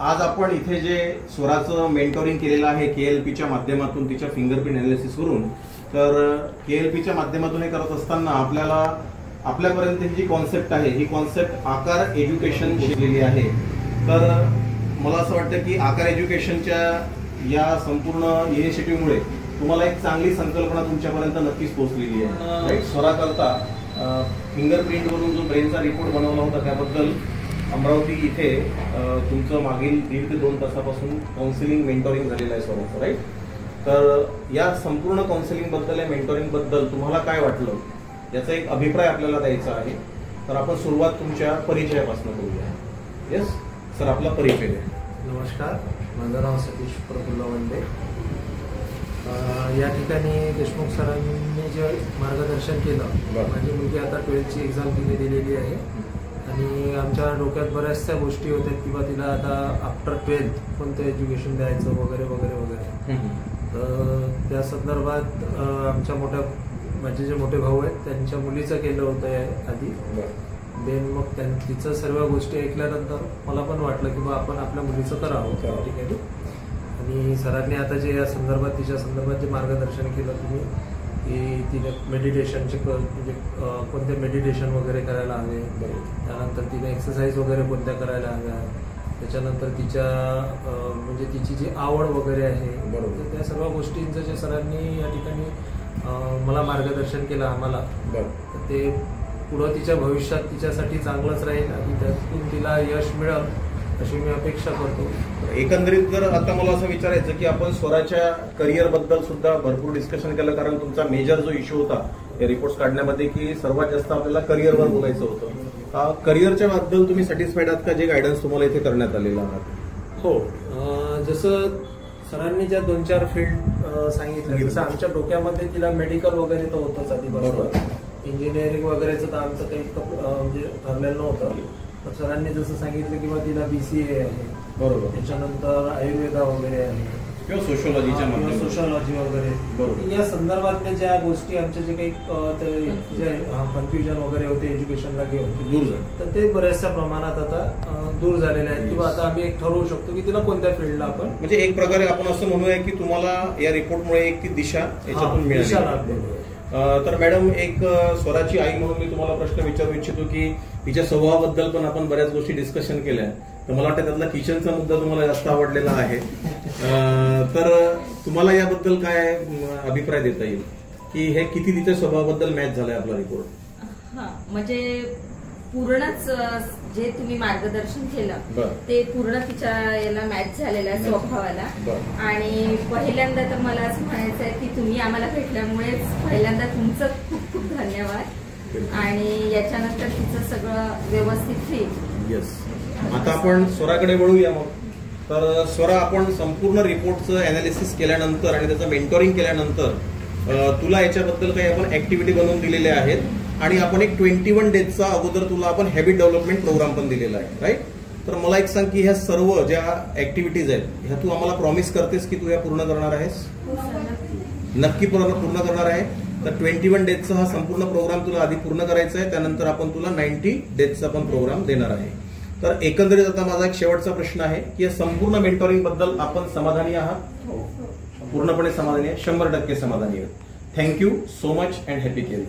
आज आपण इथे जे स्वराचं मेंटोरिंग केलेलं आहे केएलपीच्या माध्यमातून तिच्या फिंगरप्रिंट अनालिसिस करून, तर केएलपीच्या माध्यमातून हे करत असताना आपल्यापर्यंत जी कॉन्सेप्ट आहे ही कॉन्सेप्ट आकार एज्युकेशन शिकलेली आहे। तर मला असं वाटतं की आकार एज्युकेशनच्या या संपूर्ण इनिशिएटिव्हमुळे तुम्हाला एक चांगली संकल्पना तुमच्यापर्यंत नक्कीच पोहोचलेली आहे। स्वराकरता फिंगरप्रिंटवरून जो ब्रेनचा रिपोर्ट बनवला होता त्याबद्दल अमरावती इथे तुमचं मागील 1.5 ते 2 तासापासून काउन्सिलिंग मेंटोरिंग झालेलं आहे स्वराचं, राईट? तर या संपूर्ण काउन्सिलिंग बद्दल या मेंटोरिंग बद्दल तुम्हाला काय वाटलं याचा एक अभिप्राय आपल्याला द्यायचा आहे। तर आपण सुरुवात तुमच्या परिचयापासून करूया। येस सर, आपला परिचय द्या। नमस्कार, माझं नाव सतीश प्रफुल्ल वंडे। या ठिकाणी देशमुख सरांनी जे मार्गदर्शन केलं, माझी मुलगी आता 12th एक्झाम तिने दिलेली आहे आणि आमच्या डोक्यात बऱ्याचशा गोष्टी होत्या किंवा तिला आता आफ्टर 12th कोणतं एज्युकेशन द्यायचं वगैरे वगैरे वगैरे। तर त्या संदर्भात आमच्या माझे जे मोठे भाऊ आहेत त्यांच्या मुलीचं केलं होतं आधी। देन मग तिचं सर्व गोष्टी ऐकल्यानंतर मला पण वाटलं की आपण आपल्या मुलीचं करावं त्या ठिकाणी। आणि सरांनी आता जे या संदर्भात तिच्या संदर्भात जे मार्गदर्शन केलं तुम्ही की तिने मेडिटेशनचे म्हणजे कोणते मेडिटेशन वगैरे करायला हवे, त्यानंतर तिने एक्सरसाइज वगैरे कोणत्या करायला हव्या, त्याच्यानंतर तिच्या म्हणजे तिची जी आवड वगैरे आहे बरोबर, त्या सर्व गोष्टींचं जे सरांनी या ठिकाणी मला मार्गदर्शन केलं आम्हाला, तर ते पुढं तिच्या भविष्यात तिच्यासाठी चांगलंच राहील आणि त्यातून तिला यश मिळेल अशी मी अपेक्षा करतो। एकंदरीत जर आता मला असं विचारायचं की आपण स्वराच्या करिअर बद्दल सुद्धा भरपूर डिस्कशन केलं, कारण तुमचा मेजर जो इश्यू होता या रिपोर्ट्स काढण्यामध्ये की सर्वात जास्त आपल्याला करिअरवर बोलायचं होतं। करिअरच्या बद्दल तुम्ही सॅटिस्फाईड आहात का, जे गायडन्स तुम्हाला इथे करण्यात आलेलं आहे? हो, जसं सरांनी ज्या 2-4 फील्ड सांगितलं, जसं आमच्या डोक्यामध्ये तिला मेडिकल वगैरे तर होतंच आधी बरोबर, इंजिनिअरिंग वगैरेचं तर आमचं काही म्हणजे ठरलेलं नव्हतं। तर सरांनी जसं सांगितलं किंवा तिला BCA आहे बरोबर, त्याच्यानंतर आयुर्वेदा वगैरे आहे किंवा सोशोलॉजी वगैरे बरोबर, या संदर्भातल्या ज्या गोष्टी आमच्या जे काही कन्फ्युजन वगैरे होते एज्युकेशनला घेऊन दूर झाले, तर ते बऱ्याचशा प्रमाणात आता दूर झालेले आहेत किंवा आता आम्ही एक ठरवू शकतो की तिला कोणत्या फील्डला आपण म्हणजे एक प्रकारे आपण असं म्हणूया की तुम्हाला या रिपोर्टमुळे एक ती दिशा याच्यातून मिळाली। तर मॅडम, एक स्वराची आई म्हणून मी तुम्हाला प्रश्न विचारू इच्छितो की तिच्या स्वभावाबद्दल पण आपण बऱ्याच गोष्टी डिस्कशन केल्या, तर मला वाटतं त्यातला किचनचा मुद्दा तुम्हाला जास्त आवडलेला आहे। तर तुम्हाला याबद्दल काय अभिप्राय देता येईल की हे किती तिच्या स्वभावाबद्दल मॅच झालाय आपला रिपोर्ट? म्हणजे पूर्णच जे तुम्ही मार्गदर्शन केलं ते पूर्ण तिच्या याला मॅच झालेलं आहे स्वभावाला। आणि पहिल्यांदा तर मला असं म्हणायचं आहे की तुम्ही आम्हाला भेटल्यामुळेच पहिल्यांदा तुमचं खूप खूप धन्यवाद आणि याच्यानंतर तिचं सगळं व्यवस्थित होईल। येस, आता आपण स्वराकडे वळूया मग। तर स्वरा, आपण संपूर्ण रिपोर्टचं अनालिसिस केल्यानंतर आणि त्याचं मेंटोरिंग केल्यानंतर तुला याच्याबद्दल काही आपण ऍक्टिव्हिटी बनवून दिलेल्या आहेत आणि आपण एक 21 डेजचा अगोदर तुला आपण हॅबिट डेव्हलपमेंट प्रोग्राम पण दिलेला आहे, राईट? तर मला एक सांग की ह्या सर्व ज्या ऍक्टिव्हिटीज आहेत ह्या तू आम्हाला प्रॉमिस करतेस की तू ह्या पूर्ण करणार आहेस? नक्की पूर्ण करणार आहे। तर 21 डेजचा हा संपूर्ण प्रोग्राम तुला आधी पूर्ण करायचा आहे, त्यानंतर आपण तुला 90 डेजचा पण प्रोग्राम देणार आहे। तर एकंदरीत आता माझा एक शेवटचा प्रश्न आहे की या संपूर्ण मेंटोरिंग बद्दल आपण समाधानी आहात? पूर्णपणे समाधानी आहे, 100% समाधानी आहे। Thank you so much and happy care.